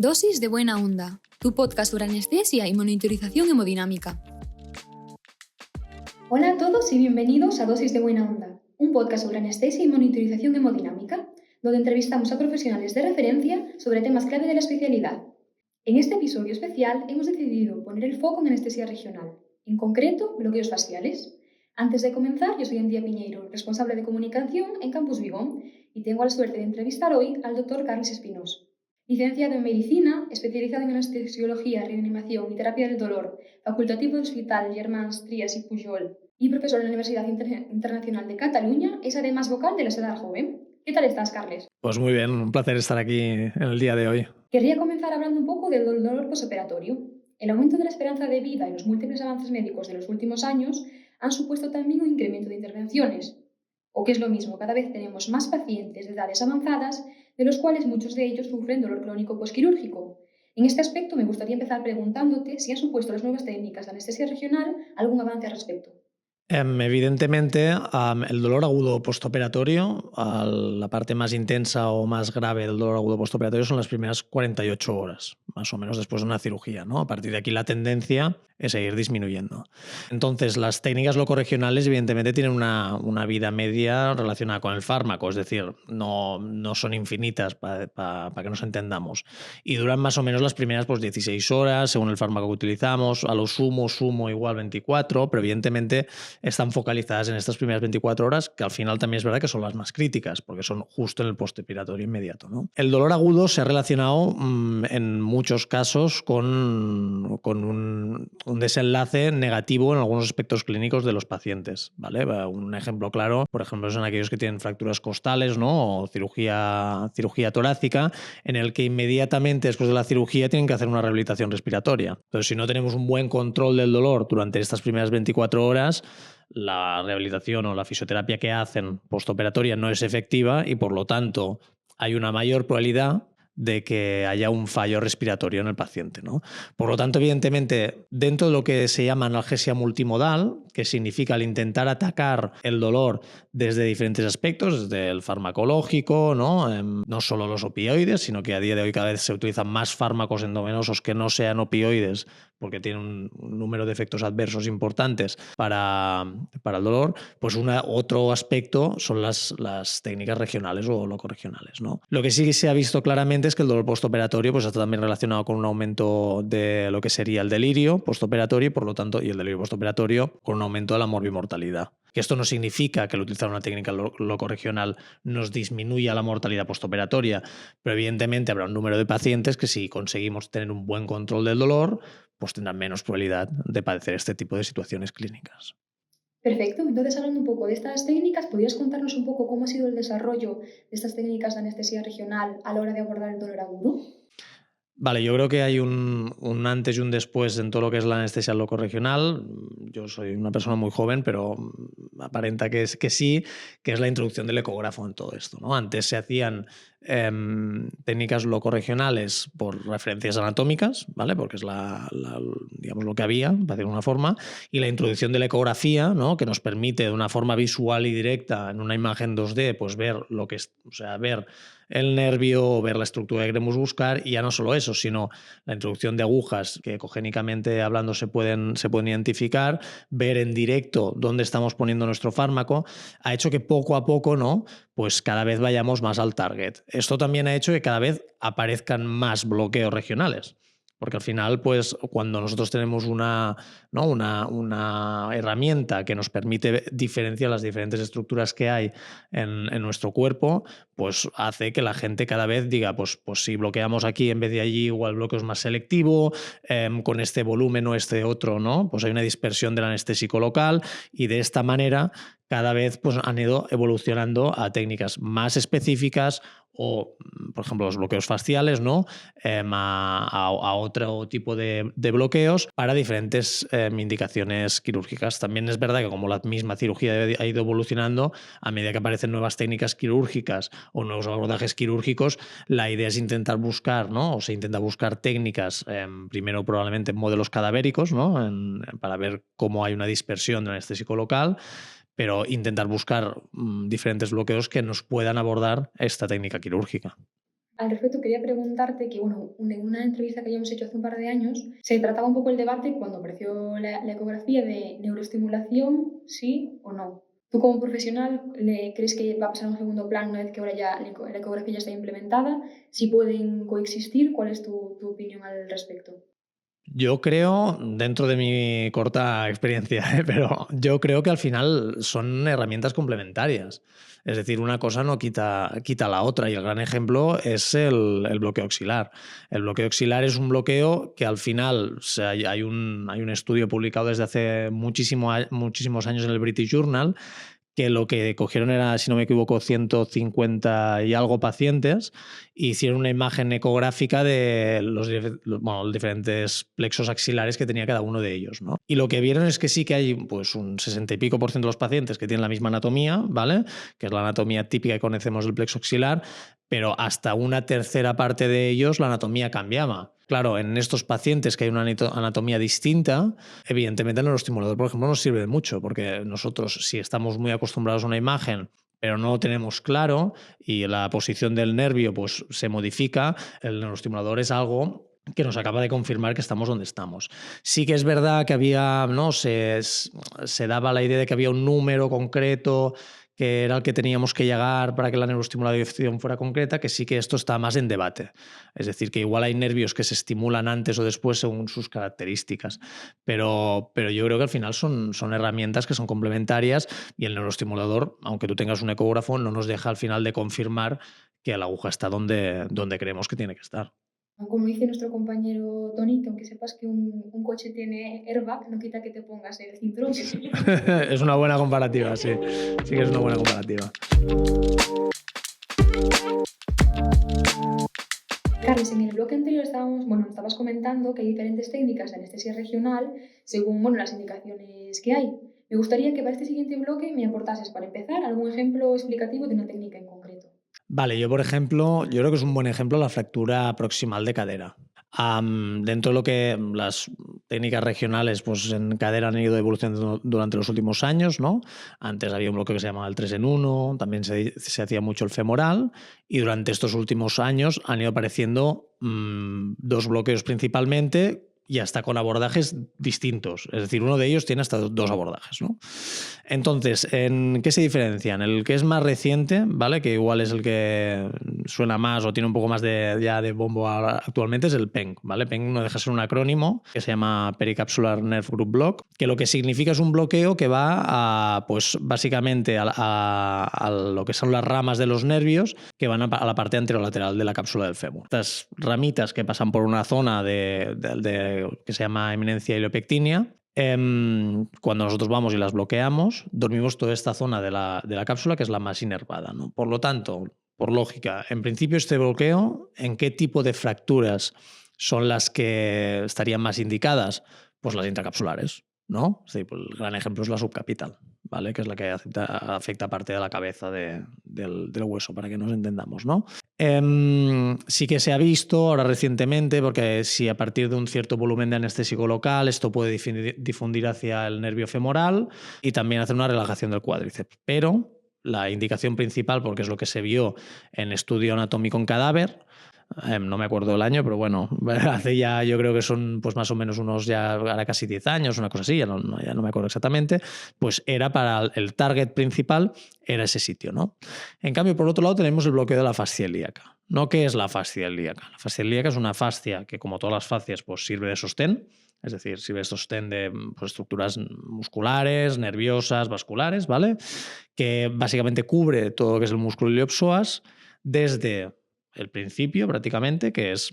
Dosis de buena onda, tu podcast sobre anestesia y monitorización hemodinámica. Hola a todos y bienvenidos a Dosis de buena onda, un podcast sobre anestesia y monitorización hemodinámica, donde entrevistamos a profesionales de referencia sobre temas clave de la especialidad. En este episodio especial hemos decidido poner el foco en anestesia regional, en concreto bloqueos faciales. Antes de comenzar, yo soy Antía Piñeiro, responsable de comunicación en Campus Vigón, y tengo la suerte de entrevistar hoy al Dr. Carles Espinós. Licenciado en Medicina, especializado en anestesiología, reanimación y terapia del dolor, facultativo del Hospital Germans Trias y Pujol, y profesor en la Universidad Internacional de Cataluña, es además vocal de la Sociedad Joven. ¿Qué tal estás, Carles? Pues muy bien, un placer estar aquí en el día de hoy. Querría comenzar hablando un poco del dolor posoperatorio. El aumento de la esperanza de vida y los múltiples avances médicos de los últimos años han supuesto también un incremento de intervenciones. O que es lo mismo, cada vez tenemos más pacientes de edades avanzadas, de los cuales muchos de ellos sufren dolor crónico posquirúrgico. En este aspecto me gustaría empezar preguntándote si han supuesto las nuevas técnicas de anestesia regional algún avance al respecto. Evidentemente, el dolor agudo postoperatorio, la parte más intensa o más grave del dolor agudo postoperatorio son las primeras 48 horas, más o menos después de una cirugía, ¿no? A partir de aquí la tendencia es seguir disminuyendo. Entonces, las técnicas locorregionales evidentemente tienen una vida media relacionada con el fármaco, es decir, no son infinitas para que nos entendamos. Y duran más o menos las primeras 16 horas, según el fármaco que utilizamos, a lo sumo igual 24, pero evidentemente están focalizadas en estas primeras 24 horas, que al final también es verdad que son las más críticas, porque son justo en el postoperatorio inmediato, ¿no? El dolor agudo se ha relacionado en muchos casos con un desenlace negativo en algunos aspectos clínicos de los pacientes, ¿vale? Un ejemplo claro, por ejemplo, son aquellos que tienen fracturas costales, ¿no? O cirugía torácica, en el que inmediatamente después de la cirugía tienen que hacer una rehabilitación respiratoria. Entonces, si no tenemos un buen control del dolor durante estas primeras 24 horas, la rehabilitación o la fisioterapia que hacen postoperatoria no es efectiva y, por lo tanto, hay una mayor probabilidad de que haya un fallo respiratorio en el paciente, ¿no? Por lo tanto, evidentemente, dentro de lo que se llama analgesia multimodal, que significa el intentar atacar el dolor desde diferentes aspectos, desde el farmacológico, no solo los opioides, sino que a día de hoy cada vez se utilizan más fármacos endovenosos que no sean opioides, porque tienen un número de efectos adversos importantes para el dolor, pues otro aspecto son las técnicas regionales o locorregionales, ¿no? Lo que sí que se ha visto claramente es que el dolor postoperatorio pues, está también relacionado con un aumento de lo que sería el delirio postoperatorio y, por lo tanto, y el delirio postoperatorio con un aumento de la morbimortalidad. Que esto no significa que el utilizar una técnica locorregional nos disminuya la mortalidad postoperatoria, pero evidentemente habrá un número de pacientes que, si conseguimos tener un buen control del dolor, pues tendrán menos probabilidad de padecer este tipo de situaciones clínicas. Perfecto. Entonces, hablando un poco de estas técnicas, ¿podrías contarnos un poco cómo ha sido el desarrollo de estas técnicas de anestesia regional a la hora de abordar el dolor agudo? Vale, yo creo que hay un antes y un después en todo lo que es la anestesia locorregional. Yo soy una persona muy joven, pero aparenta que sí, que es la introducción del ecógrafo en todo esto, ¿no? Antes se hacían técnicas locorregionales por referencias anatómicas, ¿vale? Porque es digamos, lo que había, para decirlo de una forma, y la introducción de la ecografía, ¿no? Que nos permite de una forma visual y directa en una imagen 2D, pues ver ver el nervio, ver la estructura que queremos buscar, y ya no solo eso, sino la introducción de agujas que ecogénicamente hablando se pueden identificar, ver en directo dónde estamos poniendo nuestro fármaco, ha hecho que poco a poco, ¿no? Pues cada vez vayamos más al target. Esto también ha hecho que cada vez aparezcan más bloqueos regionales. Porque al final, pues, cuando nosotros tenemos una herramienta que nos permite diferenciar las diferentes estructuras que hay en nuestro cuerpo, pues hace que la gente cada vez diga, pues si bloqueamos aquí en vez de allí, igual el bloqueo es más selectivo, con este volumen o este otro, ¿no? Pues hay una dispersión del anestésico local, y de esta manera cada vez pues, han ido evolucionando a técnicas más específicas o, por ejemplo, los bloqueos fasciales, ¿no? A otro tipo de bloqueos para diferentes indicaciones quirúrgicas. También es verdad que, como la misma cirugía ha ido evolucionando, a medida que aparecen nuevas técnicas quirúrgicas o nuevos abordajes quirúrgicos, la idea es intentar buscar, ¿no? O se intenta buscar técnicas, primero probablemente en modelos cadavéricos, ¿no? Para ver cómo hay una dispersión del anestésico local, pero intentar buscar diferentes bloqueos que nos puedan abordar esta técnica quirúrgica. Al respecto, quería preguntarte que, bueno, en una entrevista que habíamos hecho hace un par de años, se trataba un poco el debate cuando apareció la ecografía de neuroestimulación, sí o no. Tú como profesional, ¿crees que va a pasar a un segundo plano una vez que ahora ya la ecografía ya está implementada? Si pueden coexistir, ¿cuál es tu opinión al respecto? Yo creo, dentro de mi corta experiencia, pero yo creo que al final son herramientas complementarias. Es decir, una cosa no quita la otra y el gran ejemplo es el bloqueo axilar. El bloqueo axilar es un bloqueo que al final hay un estudio publicado desde hace muchísimos años en el British Journal que lo que cogieron era, si no me equivoco, 150 y algo pacientes e hicieron una imagen ecográfica de los diferentes plexos axilares que tenía cada uno de ellos, ¿no? Y lo que vieron es que sí que hay pues, un 60 y pico % de los pacientes que tienen la misma anatomía, ¿vale? Que es la anatomía típica que conocemos del plexo axilar, pero hasta una tercera parte de ellos la anatomía cambiaba. Claro, en estos pacientes que hay una anatomía distinta, evidentemente el neuroestimulador, por ejemplo, nos sirve mucho, porque nosotros, si estamos muy acostumbrados a una imagen, pero no lo tenemos claro y la posición del nervio pues, se modifica, el neuroestimulador es algo que nos acaba de confirmar que estamos donde estamos. Sí que es verdad que había, ¿no? Se daba la idea de que había un número concreto que era el que teníamos que llegar para que la neuroestimulación fuera concreta, que sí que esto está más en debate. Es decir, que igual hay nervios que se estimulan antes o después según sus características, pero yo creo que al final son herramientas que son complementarias y el neuroestimulador, aunque tú tengas un ecógrafo, no nos deja al final de confirmar que la aguja está donde creemos que tiene que estar. Como dice nuestro compañero Tony, que aunque sepas que un coche tiene airbag, no quita que te pongas el cinturón. Es una buena comparativa, sí. Sí que es una buena comparativa. Carles, en el bloque anterior estabas comentando que hay diferentes técnicas de anestesia regional según las indicaciones que hay. Me gustaría que para este siguiente bloque me aportases, para empezar, algún ejemplo explicativo de una técnica en concreto. Vale, yo por ejemplo, yo creo que es un buen ejemplo la fractura proximal de cadera. Dentro de lo que las técnicas regionales pues en cadera han ido evolucionando durante los últimos años, ¿no? Antes había un bloque que se llamaba el 3 en 1, también se hacía mucho el femoral y durante estos últimos años han ido apareciendo dos bloqueos principalmente y hasta con abordajes distintos. Es decir, uno de ellos tiene hasta dos abordajes, ¿no? Entonces, ¿en qué se diferencian? El que es más reciente, ¿vale? Que igual es el que suena más o tiene un poco más de bombo actualmente, es el PENG, ¿vale? PENG no deja de ser un acrónimo que se llama Pericapsular Nerve Group Block, que lo que significa es un bloqueo que va a, pues básicamente a lo que son las ramas de los nervios que van a la parte anterolateral de la cápsula del fémur. Estas ramitas que pasan por una zona que se llama eminencia iliopectinia, cuando nosotros vamos y las bloqueamos, dormimos toda esta zona de la cápsula que es la más inervada, ¿no? Por lo tanto, por lógica, en principio este bloqueo, ¿en qué tipo de fracturas son las que estarían más indicadas? Pues las intracapsulares, ¿no? Es decir, pues el gran ejemplo es la subcapital, ¿vale? Que es la que afecta parte de la cabeza del hueso, para que nos entendamos, ¿no? Sí que se ha visto ahora recientemente, porque si a partir de un cierto volumen de anestésico local esto puede difundir hacia el nervio femoral y también hacer una relajación del cuádriceps. Pero la indicación principal, porque es lo que se vio en estudio anatómico en cadáver, no me acuerdo el año, pero bueno, hace ya, yo creo que son pues más o menos unos ya ahora casi 10 años, una cosa así, ya no me acuerdo exactamente, pues era para el target principal, era ese sitio, ¿no? En cambio, por otro lado, tenemos el bloqueo de la fascia ilíaca. ¿No? ¿Qué es la fascia ilíaca? La fascia ilíaca es una fascia que, como todas las fascias, pues sirve de sostén, es decir, sirve de sostén de pues, estructuras musculares, nerviosas, vasculares, ¿vale? Que básicamente cubre todo lo que es el músculo iliopsoas desde el principio prácticamente, que es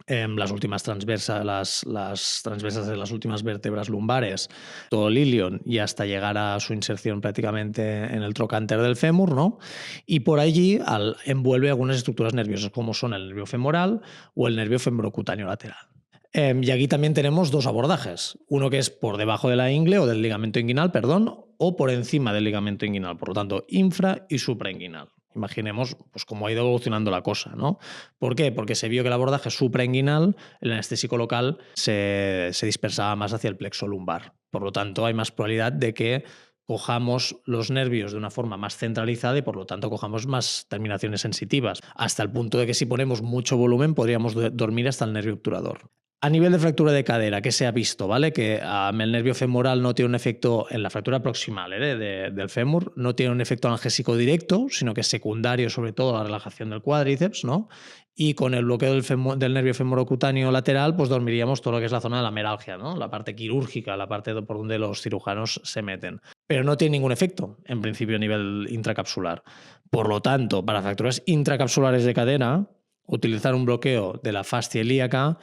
las últimas transversas, las transversas de las últimas vértebras lumbares, todo el ilion y hasta llegar a su inserción prácticamente en el trocánter del fémur, ¿no? Y por allí envuelve algunas estructuras nerviosas como son el nervio femoral o el nervio femorocutáneo lateral. Y aquí también tenemos dos abordajes, uno que es por debajo de la ingle o del ligamento inguinal, perdón, o por encima del ligamento inguinal, por lo tanto infra y suprainguinal. Imaginemos pues, cómo ha ido evolucionando la cosa, ¿no? ¿Por qué? Porque se vio que el abordaje suprainguinal, el anestésico local, se dispersaba más hacia el plexo lumbar. Por lo tanto, hay más probabilidad de que cojamos los nervios de una forma más centralizada y por lo tanto cojamos más terminaciones sensitivas, hasta el punto de que si ponemos mucho volumen podríamos dormir hasta el nervio obturador. A nivel de fractura de cadera, ¿qué se ha visto? ¿Vale? Que el nervio femoral no tiene un efecto en la fractura proximal del fémur, no tiene un efecto analgésico directo, sino que es secundario sobre todo a la relajación del cuádriceps, ¿no? Y con el bloqueo del nervio femorocutáneo lateral, pues dormiríamos todo lo que es la zona de la meralgia, ¿no? La parte quirúrgica, la parte por donde los cirujanos se meten. Pero no tiene ningún efecto, en principio, a nivel intracapsular. Por lo tanto, para fracturas intracapsulares de cadera, utilizar un bloqueo de la fascia ilíaca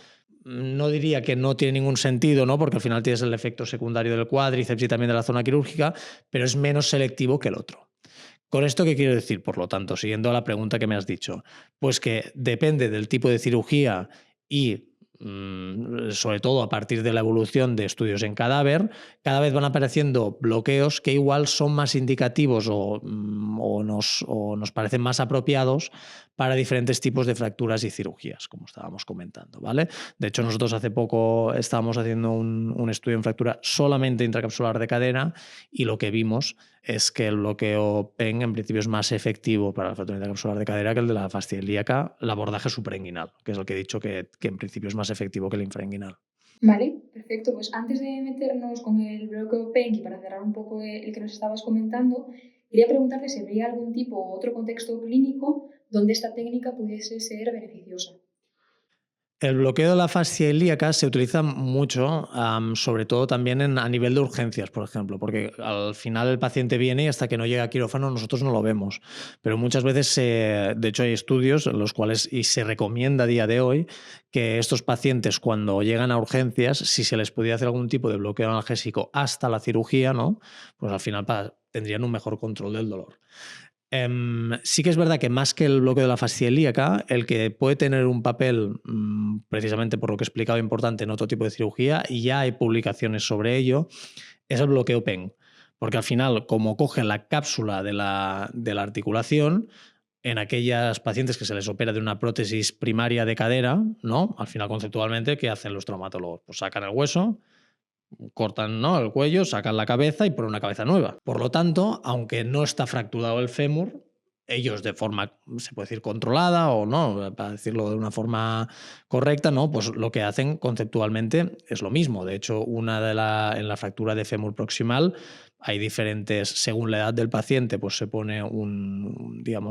no diría que no tiene ningún sentido, ¿no? Porque al final tienes el efecto secundario del cuádriceps y también de la zona quirúrgica, pero es menos selectivo que el otro. ¿Con esto qué quiero decir? Por lo tanto, siguiendo a la pregunta que me has dicho, pues que depende del tipo de cirugía y sobre todo a partir de la evolución de estudios en cadáver, cada vez van apareciendo bloqueos que igual son más indicativos o nos parecen más apropiados para diferentes tipos de fracturas y cirugías, como estábamos comentando, ¿vale? De hecho, nosotros hace poco estábamos haciendo un estudio en fractura solamente intracapsular de cadera y lo que vimos es que el bloqueo PEN en principio es más efectivo para la fractura intracapsular de cadera que el de la fascia ilíaca, el abordaje suprainguinal, que es el que he dicho que en principio es más efectivo que el infrainguinal. Vale, perfecto. Pues antes de meternos con el bloqueo PENK y para cerrar un poco el que nos estabas comentando, quería preguntarte si habría algún tipo o otro contexto clínico donde esta técnica pudiese ser beneficiosa. El bloqueo de la fascia ilíaca se utiliza mucho, sobre todo también a nivel de urgencias, por ejemplo, porque al final el paciente viene y hasta que no llega a quirófano nosotros no lo vemos. Pero muchas veces, de hecho, hay estudios en los cuales, y se recomienda a día de hoy, que estos pacientes cuando llegan a urgencias, si se les pudiera hacer algún tipo de bloqueo analgésico hasta la cirugía, ¿no? Pues al final tendrían un mejor control del dolor. Sí que es verdad que más que el bloqueo de la fascia ilíaca, el que puede tener un papel, precisamente por lo que he explicado, importante en otro tipo de cirugía, y ya hay publicaciones sobre ello, es el bloqueo PEN. Porque al final, como coge la cápsula de la articulación, en aquellas pacientes que se les opera de una prótesis primaria de cadera, ¿no? Al final, conceptualmente, ¿qué hacen los traumatólogos? Pues sacan el hueso, cortan, ¿no?, el cuello, sacan la cabeza y ponen una cabeza nueva. Por lo tanto, aunque no está fracturado el fémur, ellos de forma, se puede decir, controlada o no, para decirlo de una forma correcta, ¿no?, pues lo que hacen conceptualmente es lo mismo. De hecho, en la fractura de fémur proximal hay diferentes, según la edad del paciente, pues se pone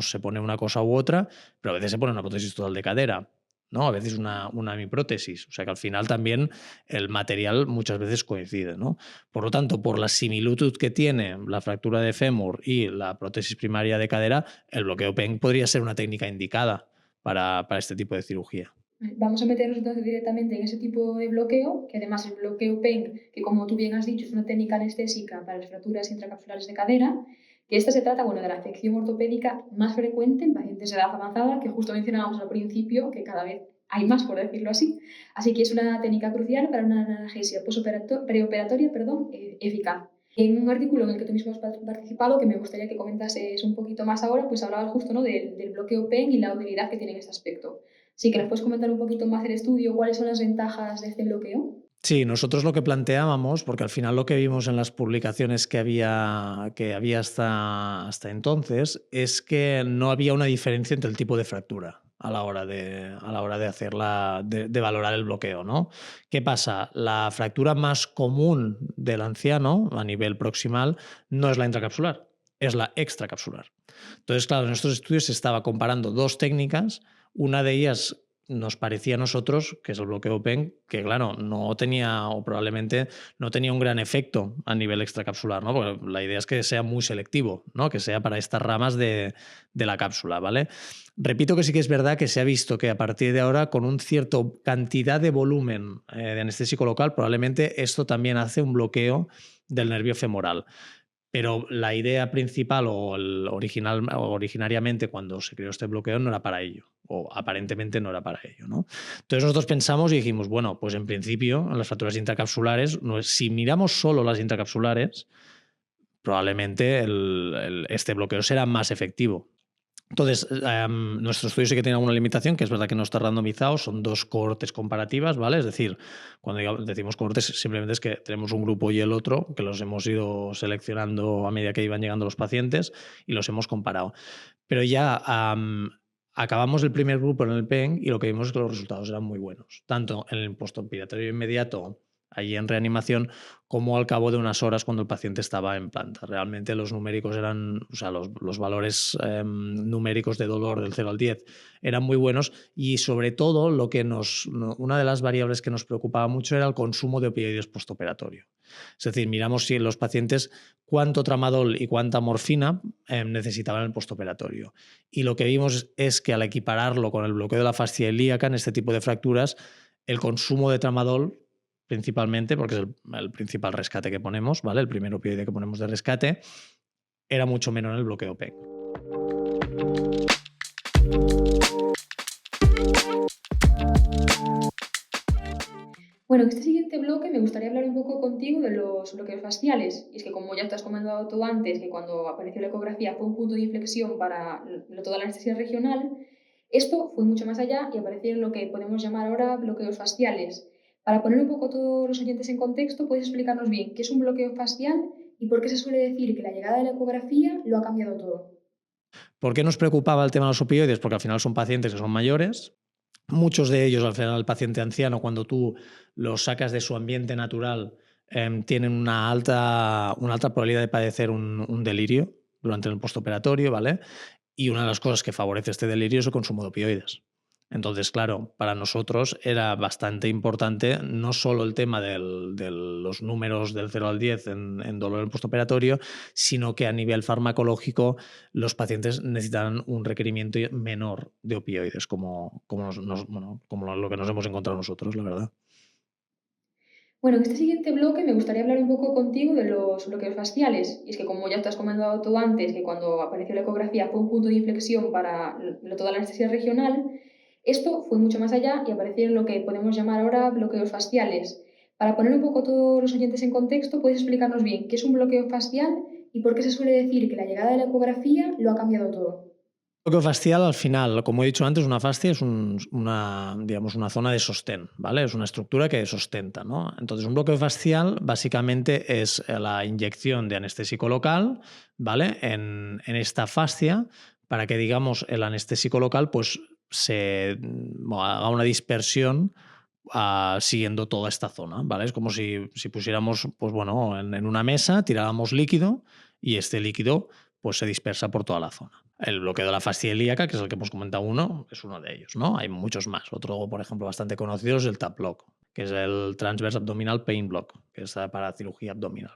se pone una cosa u otra, pero a veces se pone una prótesis total de cadera, ¿no? A veces una hemiprótesis. O sea que al final también el material muchas veces coincide, ¿no? Por lo tanto, por la similitud que tiene la fractura de fémur y la prótesis primaria de cadera, el bloqueo PEN podría ser una técnica indicada para este tipo de cirugía. Vamos a meternos entonces directamente en ese tipo de bloqueo, que además el bloqueo PENK, que como tú bien has dicho, es una técnica anestésica para las fracturas intracapsulares de cadera, que esta se trata, de la afección ortopédica más frecuente en pacientes de edad avanzada, que justo mencionábamos al principio, que cada vez hay más, por decirlo así. Así que es una técnica crucial para una analgesia preoperatoria eficaz. En un artículo en el que tú mismo has participado, que me gustaría que comentases un poquito más ahora, pues hablabas justo, ¿no?, del bloqueo PEN y la utilidad que tiene en este aspecto. Sí, que nos puedes comentar un poquito más el estudio, cuáles son las ventajas de este bloqueo. Sí, nosotros lo que planteábamos, porque al final lo que vimos en las publicaciones que había hasta entonces, es que no había una diferencia entre el tipo de fractura a la hora de de valorar el bloqueo, ¿no? ¿Qué pasa? La fractura más común del anciano a nivel proximal no es la intracapsular, es la extracapsular. Entonces, claro, en estos estudios se estaba comparando dos técnicas. Una de ellas nos parecía a nosotros, que es el bloqueo PEN, que claro, no tenía, o probablemente no tenía un gran efecto a nivel extracapsular, ¿no? Porque la idea es que sea muy selectivo, ¿no? Que sea para estas ramas de la cápsula, ¿vale? Repito que sí que es verdad que se ha visto que a partir de ahora, con un cierto cantidad de volumen de anestésico local, probablemente esto también hace un bloqueo del nervio femoral. Pero la idea principal originariamente cuando se creó este bloqueo no era para ello, o aparentemente no era para ello, ¿no? Entonces nosotros pensamos y dijimos, bueno, pues en principio en las fracturas intracapsulares, si miramos solo las intracapsulares, probablemente este bloqueo será más efectivo. Entonces, nuestro estudio sí que tiene alguna limitación, que es verdad que no está randomizado, son 2 cohortes comparativas, ¿vale? Es decir, cuando decimos cohortes, simplemente es que tenemos un grupo y el otro, que los hemos ido seleccionando a medida que iban llegando los pacientes y los hemos comparado. Pero ya acabamos el primer grupo en el PEN y lo que vimos es que los resultados eran muy buenos, tanto en el postoperatorio inmediato, allí en reanimación, como al cabo de unas horas cuando el paciente estaba en planta. Realmente los numéricos eran, o sea, los valores numéricos de dolor del 0 al 10 eran muy buenos y sobre todo una de las variables que nos preocupaba mucho era el consumo de opioides postoperatorio. Es decir, miramos si los pacientes cuánto tramadol y cuánta morfina necesitaban en el postoperatorio. Y lo que vimos es que al equipararlo con el bloqueo de la fascia ilíaca en este tipo de fracturas, el consumo de tramadol principalmente, porque es el principal rescate que ponemos, ¿vale? El primer opioide que ponemos de rescate, era mucho menor en el bloqueo PEC. Bueno, en este siguiente bloque me gustaría hablar un poco contigo de los bloqueos fasciales. Y es que como ya te has comentado tú antes, que cuando apareció la ecografía fue un punto de inflexión para toda la anestesia regional, esto fue mucho más allá y aparecieron lo que podemos llamar ahora bloqueos fasciales. Para poner un poco a todos los oyentes en contexto, ¿puedes explicarnos bien qué es un bloqueo fascial y por qué se suele decir que la llegada de la ecografía lo ha cambiado todo? ¿Por qué nos preocupaba el tema de los opioides? Porque al final son pacientes que son mayores. Muchos de ellos, al final, el paciente anciano, cuando tú los sacas de su ambiente natural, tienen una alta probabilidad de padecer un delirio durante el postoperatorio, ¿vale? Y una de las cosas que favorece este delirio es el consumo de opioides. Entonces, claro, para nosotros era bastante importante no solo el tema de los números del 0 al 10 en dolor en el postoperatorio, sino que a nivel farmacológico los pacientes necesitan un requerimiento menor de opioides, como lo que nos hemos encontrado nosotros, la verdad. Bueno, en este siguiente bloque me gustaría hablar un poco contigo de los bloqueos fasciales. Y es que como ya te has comentado tú antes, que cuando apareció la ecografía fue un punto de inflexión para toda la anestesia regional, esto fue mucho más allá y aparecieron lo que podemos llamar ahora bloqueos fasciales. Para poner un poco a todos los oyentes en contexto, ¿puedes explicarnos bien qué es un bloqueo fascial y por qué se suele decir que la llegada de la ecografía lo ha cambiado todo? Bloqueo fascial, al final, como he dicho antes, una fascia es una zona de sostén, ¿vale? Es una estructura que sostenta, ¿no? Entonces, un bloqueo fascial básicamente es la inyección de anestésico local, ¿vale? En esta fascia para que, digamos, el anestésico local pues haga una dispersión siguiendo toda esta zona, ¿vale? Es como si pusiéramos, pues bueno, en una mesa, tiráramos líquido y este líquido pues se dispersa por toda la zona. El bloqueo de la fascia ilíaca, que es el que hemos comentado es uno de ellos, ¿no? Hay muchos más. Otro, por ejemplo, bastante conocido es el TAP block, que es el Transverse Abdominal Pain Block, que es para cirugía abdominal.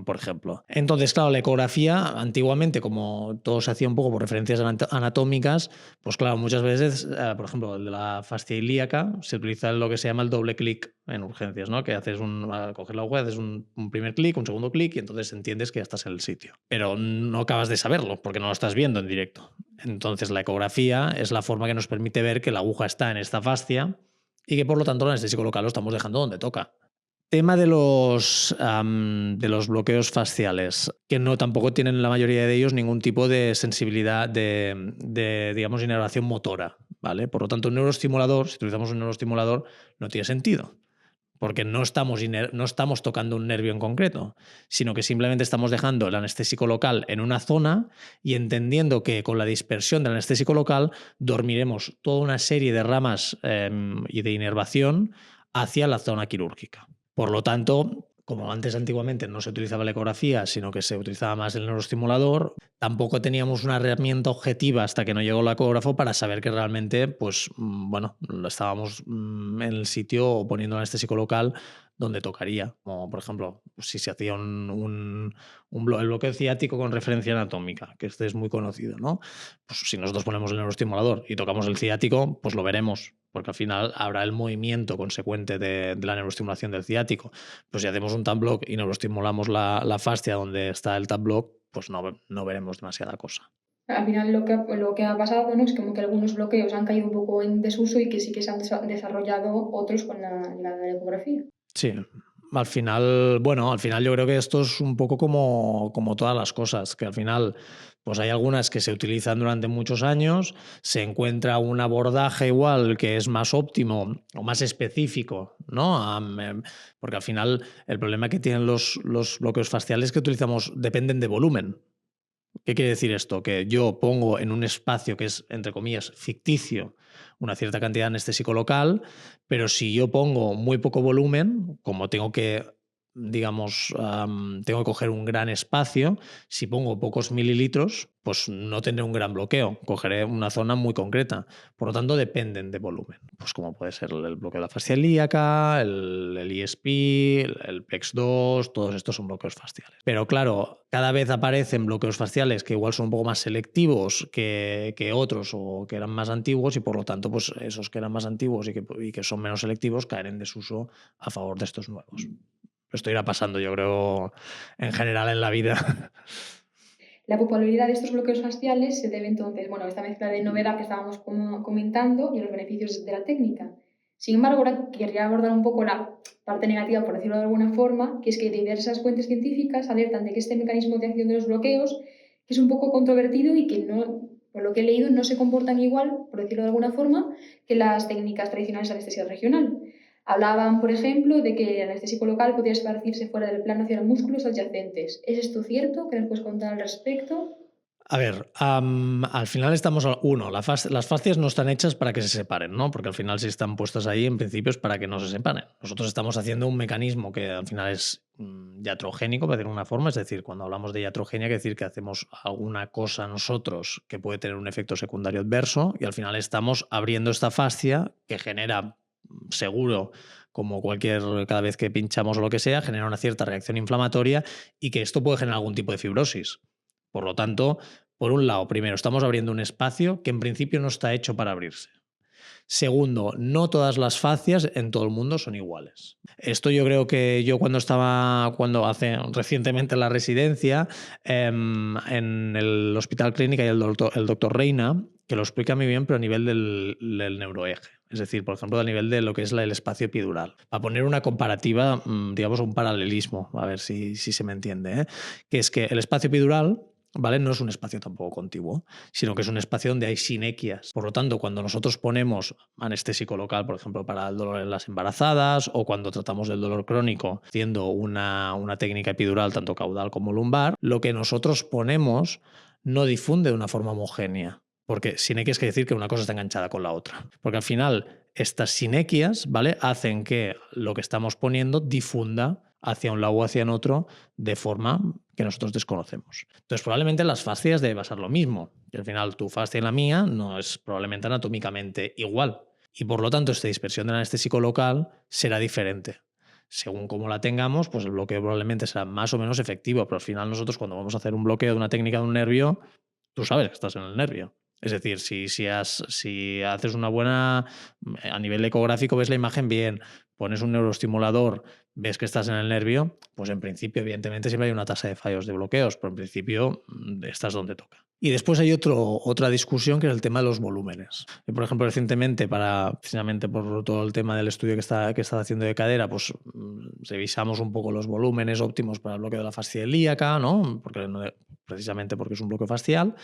Por ejemplo. Entonces, claro, la ecografía, antiguamente, como todo se hacía un poco por referencias anatómicas, pues claro, muchas veces, por ejemplo, el de la fascia ilíaca, se utiliza lo que se llama el doble clic en urgencias, ¿no? Que haces coges la aguja, haces un primer clic, un segundo clic y entonces entiendes que ya estás en el sitio. Pero no acabas de saberlo porque no lo estás viendo en directo. Entonces, la ecografía es la forma que nos permite ver que la aguja está en esta fascia y que por lo tanto el anestésico local lo estamos dejando donde toca. Tema de los bloqueos fasciales, que no tampoco tienen la mayoría de ellos ningún tipo de sensibilidad de digamos, inervación motora, ¿vale? Por lo tanto, un neuroestimulador, si utilizamos un neuroestimulador, no tiene sentido, porque no estamos tocando un nervio en concreto, sino que simplemente estamos dejando el anestésico local en una zona y entendiendo que con la dispersión del anestésico local dormiremos toda una serie de ramas y de inervación hacia la zona quirúrgica. Por lo tanto, como antes antiguamente no se utilizaba la ecografía, sino que se utilizaba más el neuroestimulador, tampoco teníamos una herramienta objetiva hasta que no llegó el ecógrafo para saber que realmente, pues, bueno, estábamos en el sitio poniendo anestésico local donde tocaría. Como, por ejemplo, si se hacía el bloqueo ciático con referencia anatómica, que este es muy conocido, ¿no? Pues si nosotros ponemos el neuroestimulador y tocamos el ciático, pues lo veremos, porque al final habrá el movimiento consecuente de la neuroestimulación del ciático. Pues si hacemos un TAP block y neuroestimulamos la fascia donde está el TAP block, pues no veremos demasiada cosa. Al final lo que ha pasado, ¿no? Es como que algunos bloqueos han caído un poco en desuso y que sí que se han desarrollado otros con la llegada de la ecografía. Sí, al final yo creo que esto es un poco como todas las cosas, que al final pues hay algunas que se utilizan durante muchos años, se encuentra un abordaje igual que es más óptimo o más específico, ¿no? Porque al final el problema que tienen los bloqueos faciales que utilizamos dependen de volumen. ¿Qué quiere decir esto? Que yo pongo en un espacio que es, entre comillas, ficticio, una cierta cantidad de anestésico local, pero si yo pongo muy poco volumen, como tengo que, digamos, tengo que coger un gran espacio, si pongo pocos mililitros, pues no tendré un gran bloqueo, cogeré una zona muy concreta. Por lo tanto, dependen de volumen. Pues como puede ser el bloqueo de la fascia ilíaca, el ISP, el PLEX2, todos estos son bloqueos faciales. Pero claro, cada vez aparecen bloqueos faciales que igual son un poco más selectivos que otros o que eran más antiguos y por lo tanto pues esos que eran más antiguos y que son menos selectivos caen en desuso a favor de estos nuevos. Esto irá pasando, yo creo, en general en la vida. La popularidad de estos bloqueos faciales se debe entonces, bueno, a esta mezcla de novedad que estábamos comentando y a los beneficios de la técnica. Sin embargo, ahora querría abordar un poco la parte negativa, por decirlo de alguna forma, que es que diversas fuentes científicas alertan de que este mecanismo de acción de los bloqueos que es un poco controvertido y que no, por lo que he leído, no se comportan igual, por decirlo de alguna forma, que las técnicas tradicionales de anestesia regional. Hablaban, por ejemplo, de que el anestésico local podía esparcirse fuera del plano hacia los músculos adyacentes. ¿Es esto cierto? ¿Qué nos puedes contar al respecto? A ver, al final estamos... las fascias no están hechas para que se separen, ¿no? Porque al final si están puestas ahí, en principio es para que no se separen. Nosotros estamos haciendo un mecanismo que al final es iatrogénico, para decirlo de una forma. Es decir, cuando hablamos de iatrogenia, quiere decir que hacemos alguna cosa nosotros que puede tener un efecto secundario adverso y al final estamos abriendo esta fascia que genera, seguro, como cada vez que pinchamos o lo que sea, genera una cierta reacción inflamatoria y que esto puede generar algún tipo de fibrosis. Por lo tanto, por un lado, primero, estamos abriendo un espacio que en principio no está hecho para abrirse. Segundo, no todas las fascias en todo el mundo son iguales. Esto yo creo que yo cuando hace recientemente la residencia en el Hospital Clínica y el doctor Reina, que lo explica muy bien, pero a nivel del neuroeje. Es decir, por ejemplo, a nivel de lo que es el espacio epidural. Para poner una comparativa, digamos un paralelismo, a ver si se me entiende, que es que el espacio epidural, ¿vale? No es un espacio tampoco contiguo, sino que es un espacio donde hay sinequias. Por lo tanto, cuando nosotros ponemos anestésico local, por ejemplo, para el dolor en las embarazadas o cuando tratamos del dolor crónico haciendo una técnica epidural tanto caudal como lumbar, lo que nosotros ponemos no difunde de una forma homogénea. Porque sinequias quiere decir que una cosa está enganchada con la otra. Porque al final estas sinequias, ¿vale?, hacen que lo que estamos poniendo difunda hacia un lado o hacia otro de forma que nosotros desconocemos. Entonces, probablemente las fascias debe pasar lo mismo. Y al final, tu fascia y la mía no es probablemente anatómicamente igual. Y por lo tanto, esta dispersión del anestésico local será diferente. Según cómo la tengamos, pues el bloqueo probablemente será más o menos efectivo. Pero al final, nosotros cuando vamos a hacer un bloqueo de una técnica de un nervio, tú sabes que estás en el nervio. Es decir, si haces una buena... A nivel ecográfico ves la imagen bien, pones un neuroestimulador, ves que estás en el nervio, pues en principio, evidentemente, siempre hay una tasa de fallos de bloqueos, pero en principio estás donde toca. Y después hay otra discusión que es el tema de los volúmenes. Y, por ejemplo, recientemente, precisamente por todo el tema del estudio que estaba haciendo de cadera, pues revisamos un poco los volúmenes óptimos para el bloqueo de la fascia ilíaca, ¿no? Precisamente porque es un bloqueo fascial,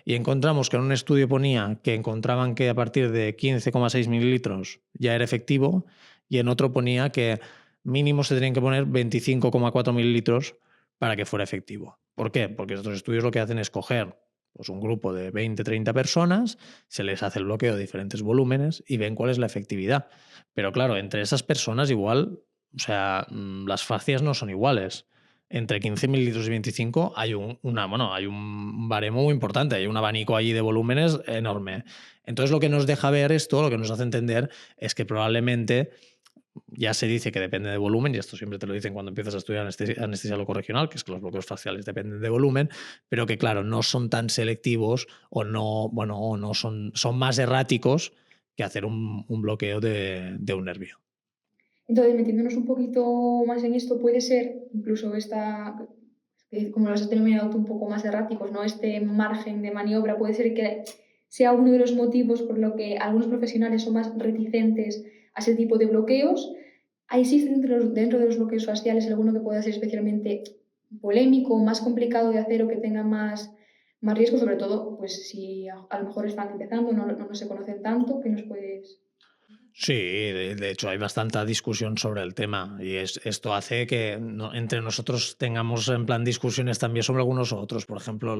y encontramos que en un estudio ponía que encontraban que a partir de 15,6 mililitros ya era efectivo y en otro ponía que mínimo se tenían que poner 25,4 mililitros para que fuera efectivo. ¿Por qué? Porque estos estudios lo que hacen es coger pues, un grupo de 20-30 personas, se les hace el bloqueo de diferentes volúmenes y ven cuál es la efectividad. Pero claro, entre esas personas igual, o sea, las fascias no son iguales. Entre 15 mililitros y 25 hay hay un baremo muy importante, hay un abanico allí de volúmenes enorme. Entonces lo que nos deja ver esto, lo que nos hace entender es que probablemente ya se dice que depende de volumen, y esto siempre te lo dicen cuando empiezas a estudiar anestesia locorregional, que es que los bloqueos faciales dependen de volumen, pero que claro, no son tan selectivos o no son más erráticos que hacer un bloqueo de un nervio. Entonces, metiéndonos un poquito más en esto, puede ser incluso como los has denominado tú, un poco más erráticos, ¿no? Este margen de maniobra puede ser que sea uno de los motivos por lo que algunos profesionales son más reticentes a ese tipo de bloqueos. ¿Existe dentro de los bloqueos faciales alguno que pueda ser especialmente polémico, más complicado de hacer o que tenga más riesgo? Sobre todo, pues si a lo mejor están empezando, no se conocen tanto, ¿qué nos puedes...? Sí, de hecho hay bastante discusión sobre el tema y esto hace que entre nosotros tengamos en plan discusiones también sobre algunos otros. Por ejemplo,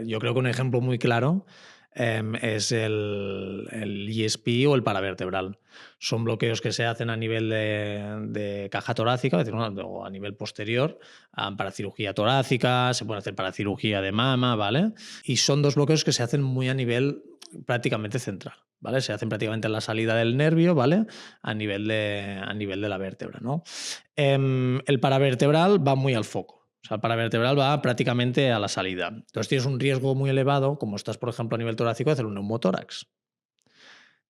yo creo que un ejemplo muy claro es el ESP o el paravertebral. Son bloqueos que se hacen a nivel de caja torácica, es decir, o a nivel posterior, para cirugía torácica, se puede hacer para cirugía de mama, ¿vale? Y son dos bloqueos que se hacen muy a nivel prácticamente central, ¿vale? Se hacen prácticamente en la salida del nervio, ¿vale? A nivel de la vértebra, ¿no? El paravertebral va muy al foco. O sea, el paravertebral va prácticamente a la salida. Entonces tienes un riesgo muy elevado, como estás, por ejemplo, a nivel torácico, de hacer un neumotórax.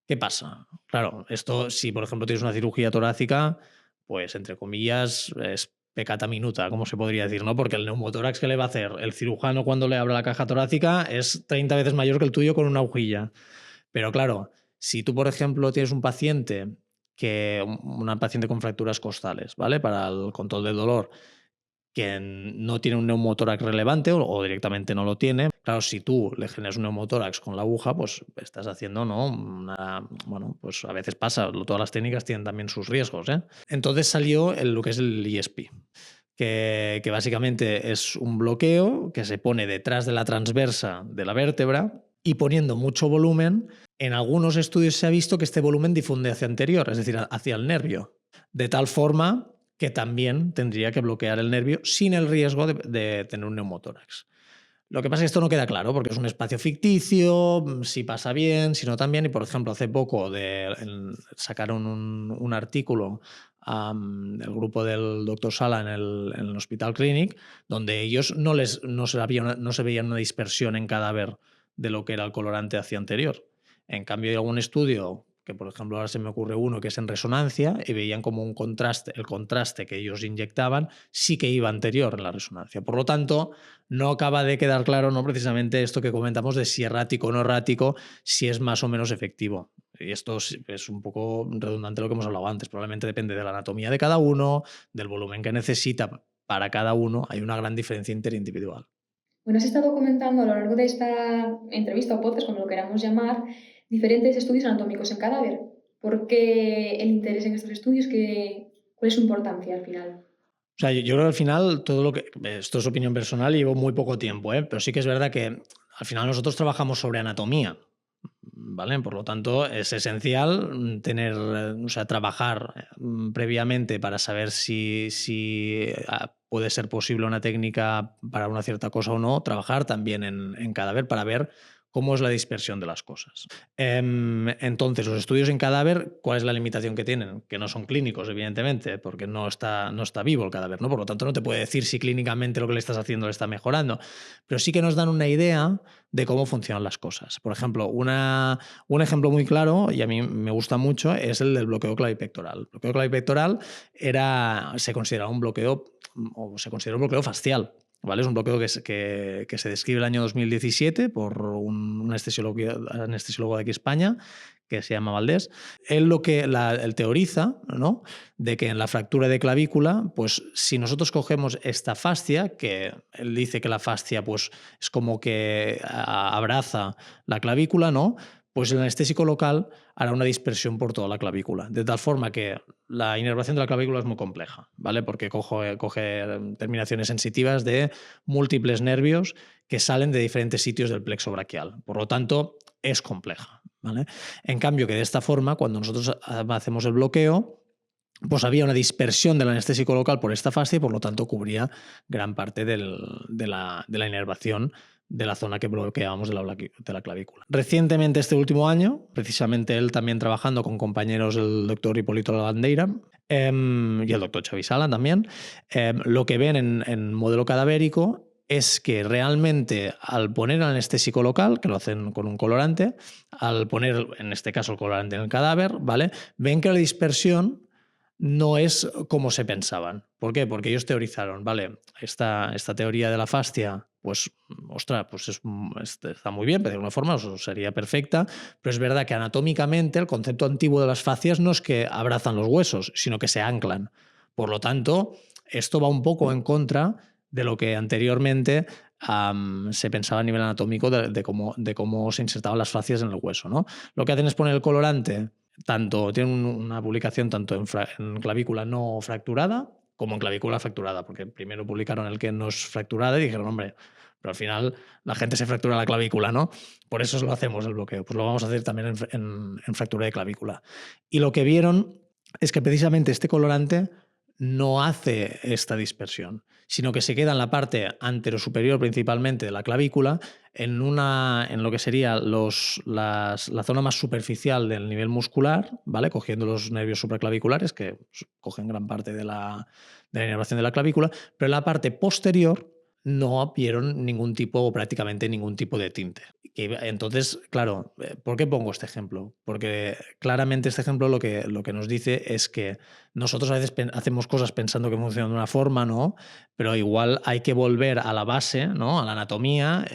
¿Qué pasa? Claro, esto, si por ejemplo tienes una cirugía torácica, pues entre comillas es pecata minuta, como se podría decir, ¿no? Porque el neumotórax que le va a hacer el cirujano cuando le abra la caja torácica es 30 veces mayor que el tuyo con una agujilla. Pero claro, si tú, por ejemplo, tienes una paciente con fracturas costales, ¿vale? Para el control del dolor, que no tiene un neumotórax relevante o directamente no lo tiene, claro, si tú le generas un neumotórax con la aguja, pues estás haciendo, ¿no? Bueno, pues a veces pasa, todas las técnicas tienen también sus riesgos, ¿eh? Entonces salió lo que es el ESP, que básicamente es un bloqueo que se pone detrás de la transversa de la vértebra y poniendo mucho volumen. En algunos estudios se ha visto que este volumen difunde hacia anterior, es decir, hacia el nervio, de tal forma que también tendría que bloquear el nervio sin el riesgo de tener un neumotórax. Lo que pasa es que esto no queda claro porque es un espacio ficticio, si pasa bien, si no también. Y por ejemplo, hace poco sacaron un artículo el grupo del doctor Sala en el Hospital Clinic, donde ellos no se veían una dispersión en cadáver de lo que era el colorante hacia anterior. En cambio, hay algún estudio que, por ejemplo, ahora se me ocurre uno que es en resonancia y veían como el contraste que ellos inyectaban sí que iba anterior en la resonancia. Por lo tanto, no acaba de quedar claro, ¿no? Precisamente esto que comentamos de si errático o no errático, si es más o menos efectivo. Y esto es un poco redundante lo que hemos hablado antes. Probablemente depende de la anatomía de cada uno, del volumen que necesita para cada uno. Hay una gran diferencia interindividual. Bueno, has estado comentando a lo largo de esta entrevista o podcast, como lo queramos llamar, diferentes estudios anatómicos en cadáver. ¿Por qué el interés en estos estudios? ¿Cuál es su importancia al final? O sea, yo creo que al final esto es opinión personal y llevo muy poco tiempo, pero sí que es verdad que al final nosotros trabajamos sobre anatomía, ¿vale? Por lo tanto, es esencial trabajar previamente para saber si puede ser posible una técnica para una cierta cosa o no, trabajar también en cadáver para ver cómo es la dispersión de las cosas. Entonces, los estudios en cadáver, ¿cuál es la limitación que tienen? Que no son clínicos, evidentemente, porque no está vivo el cadáver, ¿no? Por lo tanto, no te puede decir si clínicamente lo que le estás haciendo le está mejorando, pero sí que nos dan una idea de cómo funcionan las cosas. Por ejemplo, un ejemplo muy claro, y a mí me gusta mucho, es el del bloqueo clavipectoral. El bloqueo clavipectoral se considera un bloqueo fascial. ¿Vale? Es un bloqueo que se describe el año 2017 por un anestesiólogo de aquí España, que se llama Valdés. Él teoriza, ¿no? De que en la fractura de clavícula, pues si nosotros cogemos esta fascia, que él dice que la fascia pues, es como que abraza la clavícula, ¿no? Pues el anestésico local hará una dispersión por toda la clavícula, de tal forma que la inervación de la clavícula es muy compleja, ¿vale? Porque coge terminaciones sensitivas de múltiples nervios que salen de diferentes sitios del plexo braquial. Por lo tanto, es compleja, ¿vale? En cambio, que de esta forma, cuando nosotros hacemos el bloqueo, pues había una dispersión del anestésico local por esta fascia y por lo tanto cubría gran parte de la inervación de la zona que bloqueábamos de la clavícula. Recientemente, este último año, precisamente él también trabajando con compañeros, el doctor Hipólito Lavandeira y el doctor Xavi Sala también, lo que ven en modelo cadavérico es que realmente al poner el anestésico local, que lo hacen con un colorante, al poner en este caso el colorante en el cadáver, ¿vale? Ven que la dispersión no es como se pensaban. ¿Por qué? Porque ellos teorizaron, ¿vale? Esta teoría de la fascia pues, ostras, pues está muy bien, pero de alguna forma sería perfecta, pero es verdad que anatómicamente el concepto antiguo de las fascias no es que abrazan los huesos, sino que se anclan. Por lo tanto, esto va un poco en contra de lo que anteriormente se pensaba a nivel anatómico de cómo se insertaban las fascias en el hueso, ¿no? Lo que hacen es poner el colorante, tienen una publicación tanto en clavícula no fracturada como en clavícula fracturada, porque primero publicaron el que no es fracturada y dijeron, hombre, pero al final la gente se fractura la clavícula, ¿no? Por eso lo hacemos el bloqueo. Pues lo vamos a hacer también en fractura de clavícula. Y lo que vieron es que precisamente este colorante no hace esta dispersión, sino que se queda en la parte anterosuperior principalmente de la clavícula, en lo que sería la zona más superficial del nivel muscular, ¿vale? Cogiendo los nervios supraclaviculares, que cogen gran parte de la inervación de la clavícula, pero en la parte posterior no vieron ningún tipo o prácticamente ningún tipo de tinte. Entonces, claro, ¿por qué pongo este ejemplo? Porque claramente este ejemplo lo que nos dice es que nosotros a veces hacemos cosas pensando que funcionan de una forma, ¿no? Pero igual hay que volver a la base, ¿no? A la anatomía.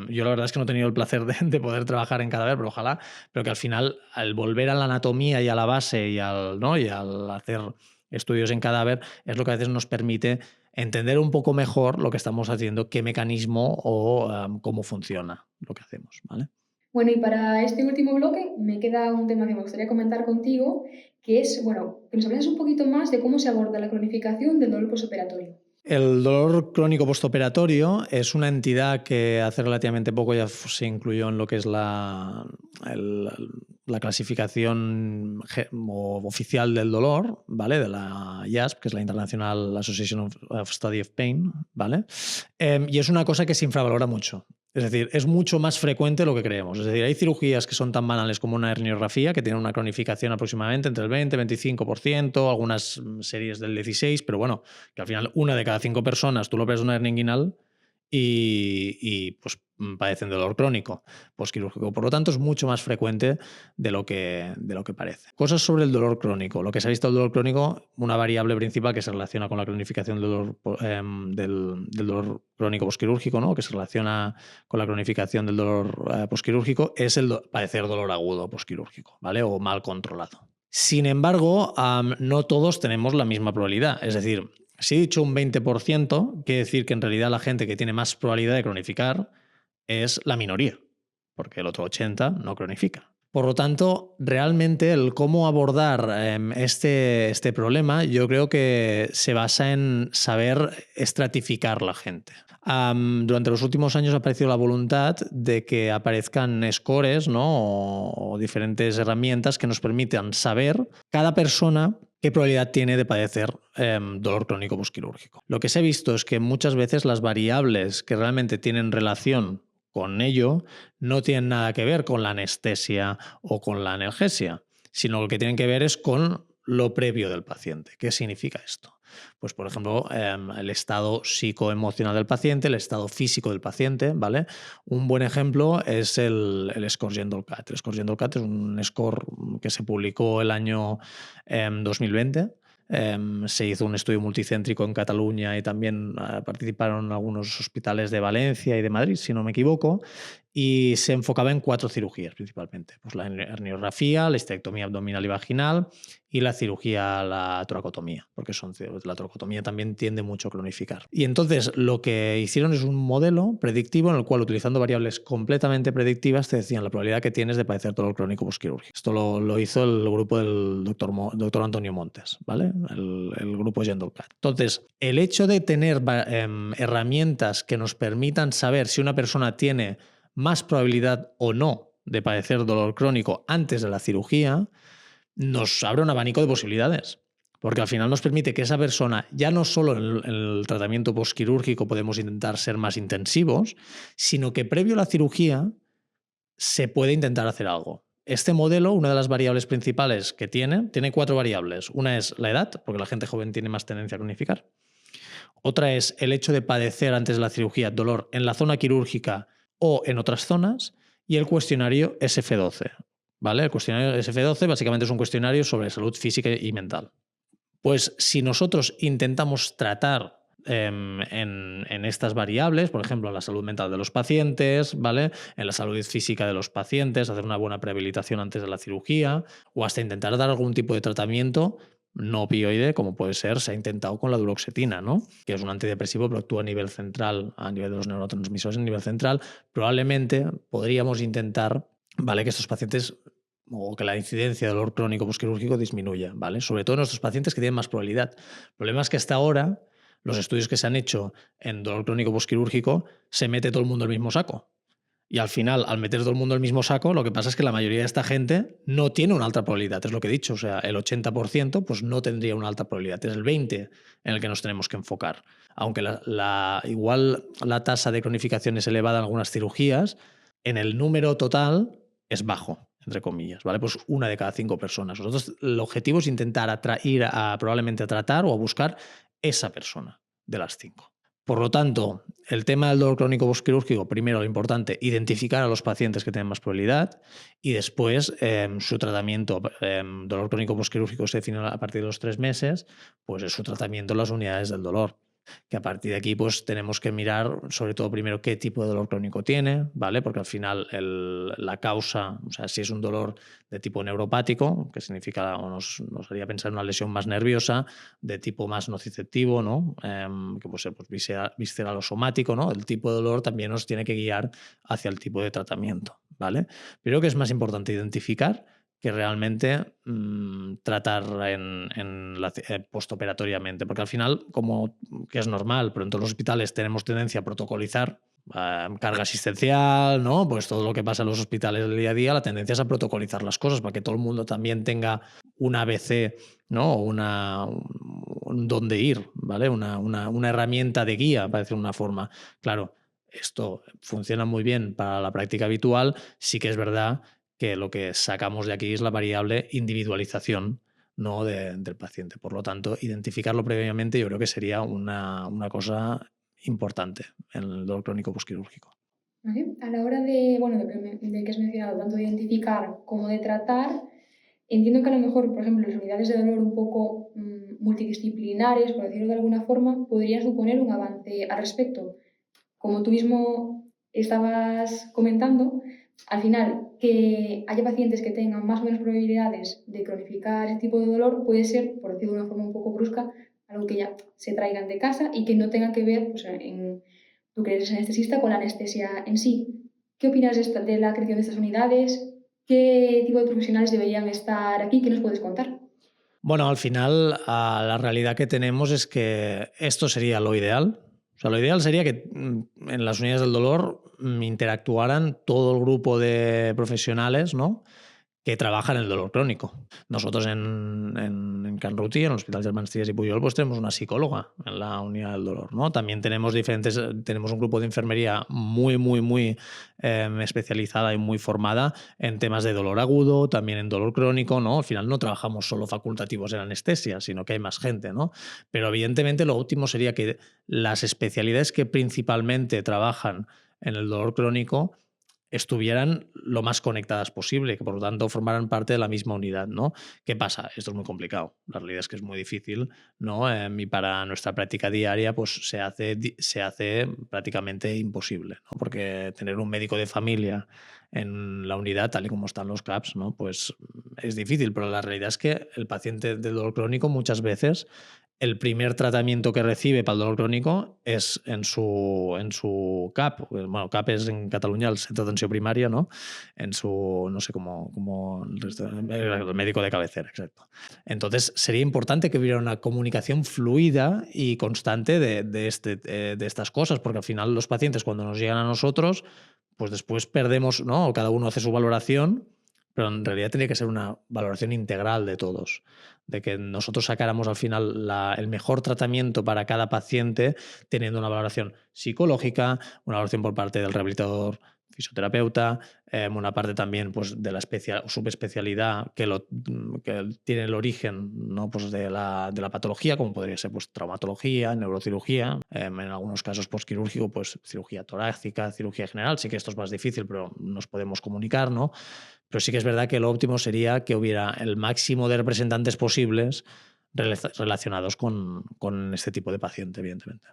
Yo la verdad es que no he tenido el placer de poder trabajar en cadáver, pero ojalá, pero que al final al volver a la anatomía y a la base y al hacer estudios en cadáver es lo que a veces nos permite entender un poco mejor lo que estamos haciendo, qué mecanismo o cómo funciona lo que hacemos, ¿vale? Bueno, y para este último bloque me queda un tema que me gustaría comentar contigo, que es, bueno, que nos hables un poquito más de cómo se aborda la cronificación del dolor postoperatorio. El dolor crónico postoperatorio es una entidad que hace relativamente poco ya se incluyó en lo que es la clasificación oficial del dolor, ¿vale? De la IASP, que es la International Association of Study of Pain, ¿vale? Y es una cosa que se infravalora mucho. Es decir, es mucho más frecuente de lo que creemos. Es decir, hay cirugías que son tan banales como una herniorrafía, que tienen una cronificación aproximadamente entre el 20 y 25%, algunas series del 16%, pero bueno, que al final una de cada 5 personas tú lo ves una hernia inguinal y pues padecen de dolor crónico posquirúrgico. Por lo tanto, es mucho más frecuente de lo que parece. Cosas sobre el dolor crónico. Lo que se ha visto del dolor crónico, una variable principal que se relaciona con la cronificación del dolor crónico posquirúrgico, ¿no? Que se relaciona con la cronificación del dolor posquirúrgico, es el padecer dolor agudo posquirúrgico, ¿vale? O mal controlado. Sin embargo, no todos tenemos la misma probabilidad. Es decir, si he dicho un 20%, quiere decir que en realidad la gente que tiene más probabilidad de cronificar es la minoría, porque el otro 80% no cronifica. Por lo tanto, realmente el cómo abordar este problema yo creo que se basa en saber estratificar la gente. Durante los últimos años ha aparecido la voluntad de que aparezcan scores, ¿no? o diferentes herramientas que nos permitan saber cada persona qué probabilidad tiene de padecer dolor crónico posquirúrgico. Lo que se ha visto es que muchas veces las variables que realmente tienen relación con ello no tienen nada que ver con la anestesia o con la analgesia, sino lo que tienen que ver es con lo previo del paciente. ¿Qué significa esto? Pues, por ejemplo, el estado psicoemocional del paciente, el estado físico del paciente, ¿vale? Un buen ejemplo es el score Jendol-Cat. El score Jendol-Cat es un score que se publicó el año 2020. Se hizo un estudio multicéntrico en Cataluña y también participaron algunos hospitales de Valencia y de Madrid, si no me equivoco, y se enfocaba en 4 cirugías principalmente. Pues la herniorrafía, la histerectomía abdominal y vaginal y la cirugía, la toracotomía, porque la toracotomía también tiende mucho a cronificar. Y entonces lo que hicieron es un modelo predictivo en el cual, utilizando variables completamente predictivas, te decían la probabilidad que tienes de padecer dolor crónico posquirúrgico. Esto lo hizo el grupo del doctor Antonio Montes, ¿vale? El grupo Jendol-Cat. Entonces, el hecho de tener herramientas que nos permitan saber si una persona tiene más probabilidad o no de padecer dolor crónico antes de la cirugía, nos abre un abanico de posibilidades. Porque al final nos permite que esa persona, ya no solo en el tratamiento posquirúrgico podemos intentar ser más intensivos, sino que previo a la cirugía se puede intentar hacer algo. Este modelo, una de las variables principales que tiene 4 variables. Una es la edad, porque la gente joven tiene más tendencia a cronificar. Otra es el hecho de padecer antes de la cirugía dolor en la zona quirúrgica o en otras zonas, y el cuestionario SF12. ¿Vale? El cuestionario SF12 básicamente es un cuestionario sobre salud física y mental. Pues si nosotros intentamos tratar en estas variables, por ejemplo, en la salud mental de los pacientes, ¿vale? En la salud física de los pacientes, hacer una buena prehabilitación antes de la cirugía o hasta intentar dar algún tipo de tratamiento no opioide, como puede ser, se ha intentado con la duloxetina, ¿no? Que es un antidepresivo, pero actúa a nivel central, a nivel de los neurotransmisores a nivel central. Probablemente podríamos intentar, ¿vale?, que estos pacientes o que la incidencia de dolor crónico posquirúrgico disminuya, ¿vale? Sobre todo en nuestros pacientes que tienen más probabilidad. El problema es que hasta ahora los estudios que se han hecho en dolor crónico posquirúrgico se mete todo el mundo al mismo saco. Y al final, al meter todo el mundo al mismo saco, lo que pasa es que la mayoría de esta gente no tiene una alta probabilidad, es lo que he dicho. O sea, el 80% pues no tendría una alta probabilidad. Es el 20% en el que nos tenemos que enfocar. Aunque igual la tasa de cronificación es elevada en algunas cirugías, en el número total es bajo, entre comillas, ¿vale? Pues 1 de cada 5 personas. Nosotros, el objetivo es intentar probablemente a tratar o a buscar esa persona de las 5. Por lo tanto, el tema del dolor crónico posquirúrgico, primero lo importante, identificar a los pacientes que tienen más probabilidad y después su tratamiento. Dolor crónico posquirúrgico se define a partir de los 3 meses, pues es su tratamiento en las unidades del dolor. Que a partir de aquí pues tenemos que mirar sobre todo primero qué tipo de dolor crónico tiene, ¿vale? Porque al final la causa, o sea, si es un dolor de tipo neuropático, que significa o nos haría pensar en una lesión más nerviosa, de tipo más nociceptivo, ¿no? Que puede ser pues, visceral o somático, ¿no? El tipo de dolor también nos tiene que guiar hacia el tipo de tratamiento, ¿vale? Pero creo que es más importante identificar que realmente tratar postoperatoriamente, porque al final, como que es normal, pero en todos los hospitales tenemos tendencia a protocolizar carga asistencial, ¿no? Pues todo lo que pasa en los hospitales del día a día, la tendencia es a protocolizar las cosas para que todo el mundo también tenga un ABC, ¿no? Un dónde ir, ¿vale? Una herramienta de guía, para decir una forma. Claro, esto funciona muy bien para la práctica habitual, sí que es verdad que lo que sacamos de aquí es la variable individualización, ¿no? del paciente. Por lo tanto, identificarlo previamente yo creo que sería una cosa importante en el dolor crónico posquirúrgico. ¿Vale? A la hora de que has mencionado tanto de identificar como de tratar, entiendo que a lo mejor, por ejemplo, las unidades de dolor un poco multidisciplinares, por decirlo de alguna forma, podrían suponer un avance al respecto. Como tú mismo estabas comentando, al final, que haya pacientes que tengan más o menos probabilidades de cronificar ese tipo de dolor puede ser, por decirlo de una forma un poco brusca, algo que ya se traigan de casa y que no tengan que ver, pues, tú que eres anestesista, con la anestesia en sí. ¿Qué opinas de la creación de estas unidades? ¿Qué tipo de profesionales deberían estar aquí? ¿Qué nos puedes contar? Bueno, al final la realidad que tenemos es que esto sería lo ideal. O sea, lo ideal sería que en las unidades del dolor interactuaran todo el grupo de profesionales, ¿no?, que trabajan en el dolor crónico. Nosotros en Can Ruti, en el Hospital Germans Trias y Pujol, pues tenemos una psicóloga en la unidad del dolor, ¿no? También tenemos un grupo de enfermería muy especializada y muy formada en temas de dolor agudo, también en dolor crónico, ¿no? Al final no trabajamos solo facultativos en anestesia, sino que hay más gente, ¿no? Pero evidentemente lo óptimo sería que las especialidades que principalmente trabajan en el dolor crónico estuvieran lo más conectadas posible, que por lo tanto formaran parte de la misma unidad, ¿no? ¿Qué pasa? Esto es muy complicado. La realidad es que es muy difícil, ¿no? Y para nuestra práctica diaria pues se hace prácticamente imposible, ¿no? Porque tener un médico de familia en la unidad, tal y como están los CAPs, ¿no?, pues es difícil, pero la realidad es que el paciente de dolor crónico muchas veces el primer tratamiento que recibe para el dolor crónico es en su CAP. Bueno, CAP es en Cataluña el centro de atención primaria, ¿no? En su, no sé cómo el médico de cabecera, exacto. Entonces, sería importante que hubiera una comunicación fluida y constante de estas cosas, porque al final los pacientes cuando nos llegan a nosotros, pues después perdemos, ¿no? Cada uno hace su valoración, pero en realidad tendría que ser una valoración integral de todos, de que nosotros sacáramos al final el mejor tratamiento para cada paciente, teniendo una valoración psicológica, una valoración por parte del rehabilitador, fisioterapeuta, una parte también pues, de la subespecialidad que tiene el origen, ¿no?, pues de la patología, como podría ser pues, traumatología, neurocirugía, en algunos casos postquirúrgico, pues cirugía torácica, cirugía general. Sí que esto es más difícil, pero nos podemos comunicar, ¿no? Pero sí que es verdad que lo óptimo sería que hubiera el máximo de representantes posibles relacionados con este tipo de paciente, evidentemente.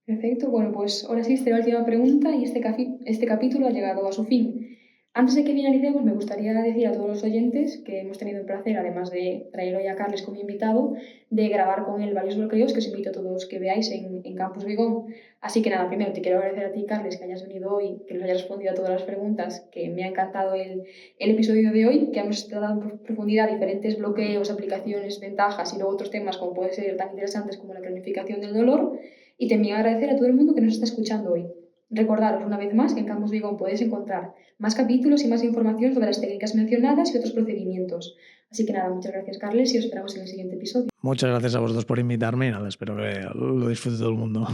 Perfecto, bueno, pues ahora sí, esta es la última pregunta y este capítulo ha llegado a su fin. Antes de que finalicemos, me gustaría decir a todos los oyentes que hemos tenido el placer, además de traer hoy a Carles como invitado, de grabar con él varios bloqueos que os invito a todos que veáis en Campus Vigón. Así que nada, primero te quiero agradecer a ti, Carles, que hayas venido hoy, que nos hayas respondido a todas las preguntas, que me ha encantado el episodio de hoy, que hemos tratado en profundidad diferentes bloqueos, aplicaciones, ventajas y luego otros temas como pueden ser tan interesantes como la cronificación del dolor. Y también agradecer a todo el mundo que nos está escuchando hoy. Recordaros una vez más que en Campus Vigón podéis encontrar más capítulos y más información sobre las técnicas mencionadas y otros procedimientos. Así que nada, muchas gracias, Carles, y os esperamos en el siguiente episodio. Muchas gracias a vosotros por invitarme y nada, espero que lo disfrute todo el mundo.